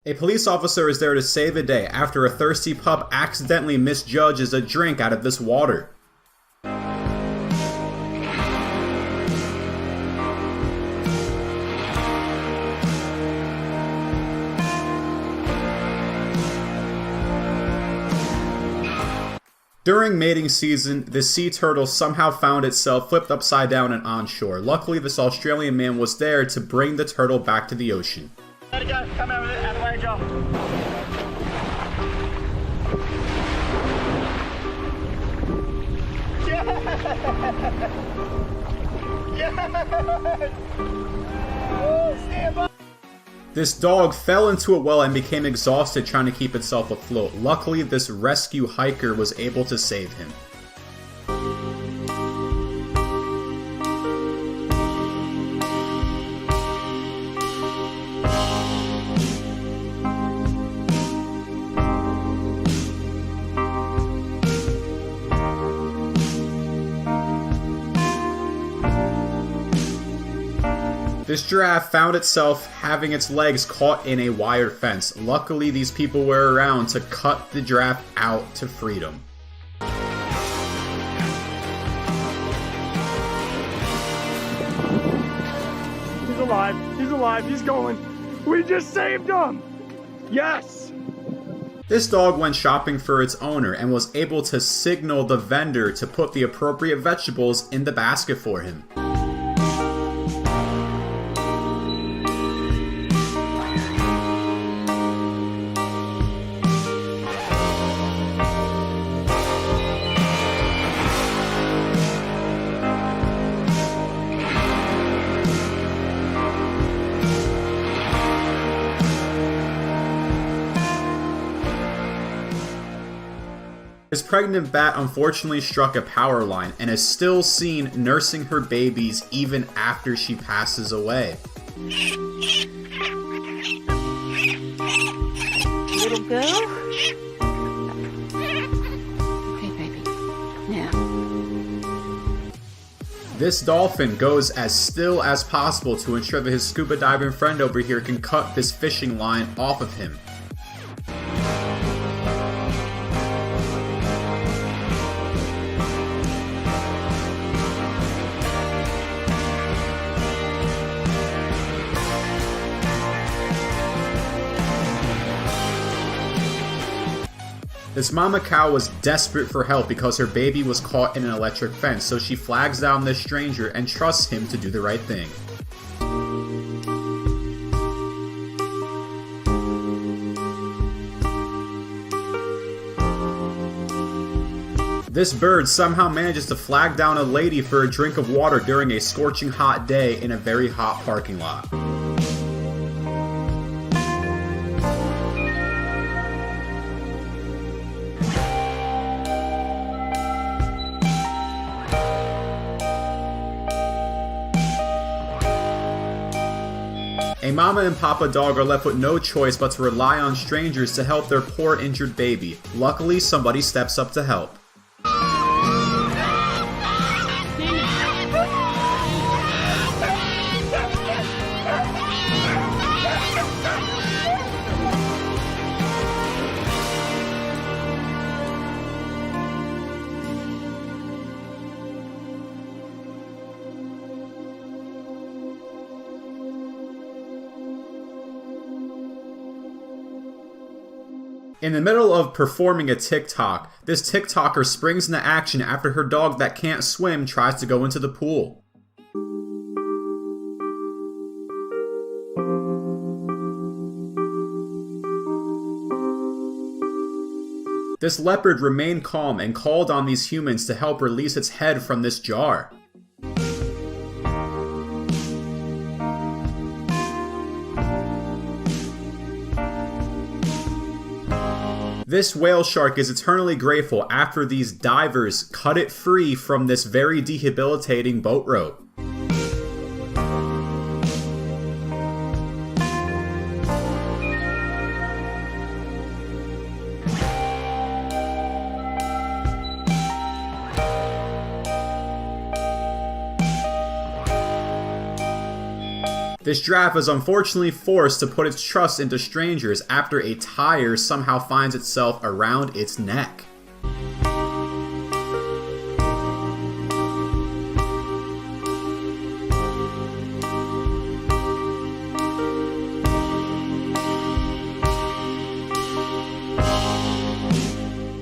A police officer is there to save the day after a thirsty pup accidentally misjudges a drink out of this water. During mating season, the sea turtle somehow found itself flipped upside down and onshore. Luckily, this Australian man was there to bring the turtle back to the ocean. Let it go. Come out of the way, Joel. Yes! Oh, stand by. This dog fell into a well and became exhausted trying to keep itself afloat. Luckily, this rescue hiker was able to save him. This giraffe found itself having its legs caught in a wire fence. Luckily, these people were around to cut the giraffe out to freedom. He's alive. He's alive. He's going. We just saved him. Yes. This dog went shopping for its owner and was able to signal the vendor to put the appropriate vegetables in the basket for him. This pregnant bat unfortunately struck a power line and is still seen nursing her babies even after she passes away. Little girl? Okay, baby. Now. This dolphin goes as still as possible to ensure that his scuba diving friend over here can cut this fishing line off of him. This mama cow was desperate for help because her baby was caught in an electric fence, so she flags down this stranger and trusts him to do the right thing. This bird somehow manages to flag down a lady for a drink of water during a scorching hot day in a very hot parking lot. A mama and papa dog are left with no choice but to rely on strangers to help their poor injured baby. Luckily, somebody steps up to help. In the middle of performing a TikTok, this TikToker springs into action after her dog that can't swim tries to go into the pool. This leopard remained calm and called on these humans to help release its head from this jar. This whale shark is eternally grateful after these divers cut it free from this very debilitating boat rope. This giraffe is unfortunately forced to put its trust into strangers after a tire somehow finds itself around its neck.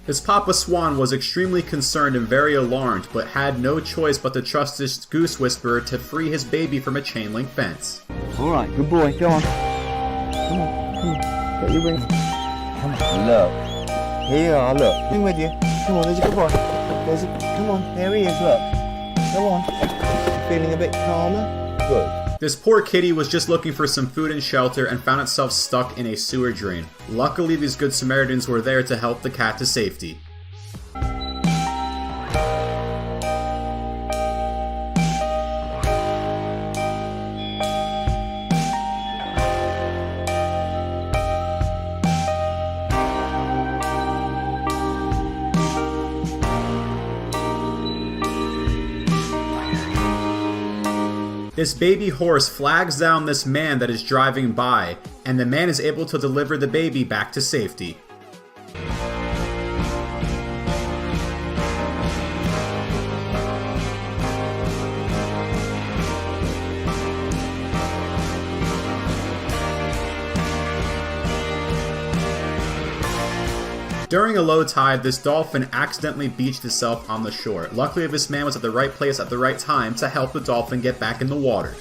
His Papa Swan was extremely concerned and very alarmed, but had no choice but to trust this goose whisperer to free his baby from a chain link fence. Alright, good boy, go on. Come on. Get your wings. Come on, look. Here you are, look. In with you. Come on, there's a good boy. Come on, there he is, look. Go on. Feeling a bit calmer? Good. This poor kitty was just looking for some food and shelter and found itself stuck in a sewer drain. Luckily, these good Samaritans were there to help the cat to safety. This baby horse flags down this man that is driving by, and the man is able to deliver the baby back to safety. During a low tide, this dolphin accidentally beached itself on the shore. Luckily, this man was at the right place at the right time to help the dolphin get back in the water.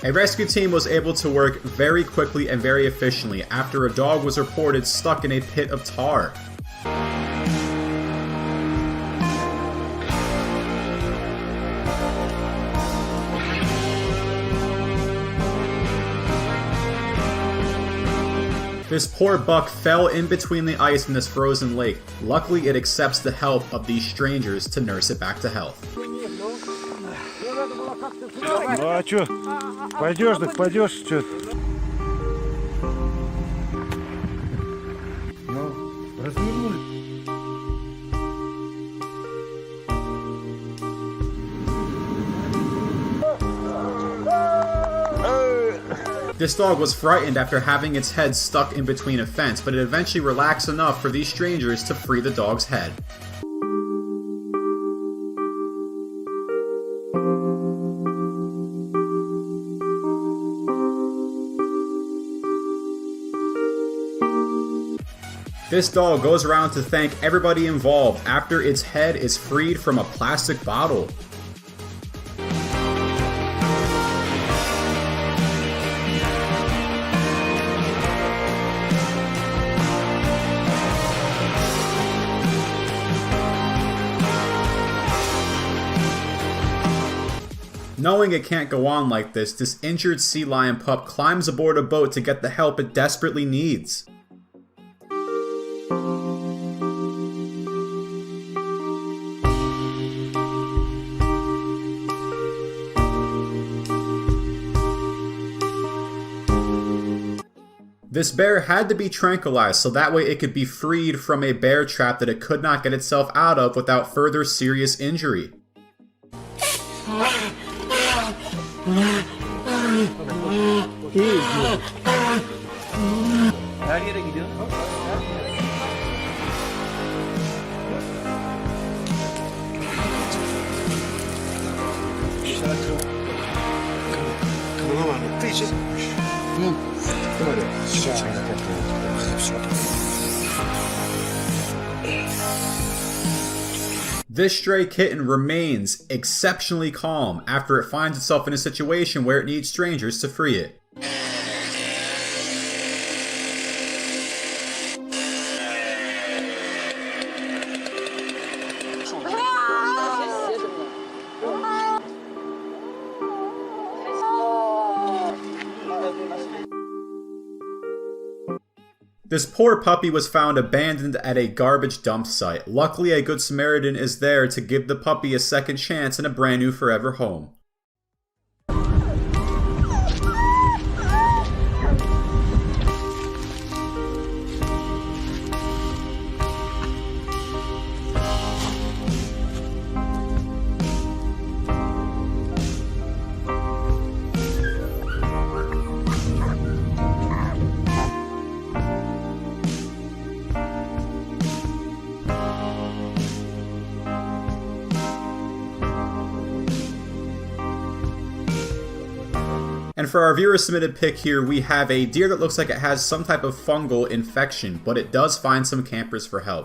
A rescue team was able to work very quickly and very efficiently after a dog was reported stuck in a pit of tar. This poor buck fell in between the ice in this frozen lake. Luckily, it accepts the help of these strangers to nurse it back to health. Ну а чё? Пойдёшь, так пойдёшь, чё? Ну, развернули. This dog was frightened after having its head stuck in between a fence, but it eventually relaxed enough for these strangers to free the dog's head. This dog goes around to thank everybody involved after its head is freed from a plastic bottle. Knowing it can't go on like this injured sea lion pup climbs aboard a boat to get the help it desperately needs. This bear had to be tranquilized so that way it could be freed from a bear trap that it could not get itself out of without further serious injury. Her yere gidiyor. This stray kitten remains exceptionally calm after it finds itself in a situation where it needs strangers to free it. This poor puppy was found abandoned at a garbage dump site. Luckily, a good Samaritan is there to give the puppy a second chance and a brand new forever home. And for our viewer submitted pick here, we have a deer that looks like it has some type of fungal infection, but it does find some campers for help.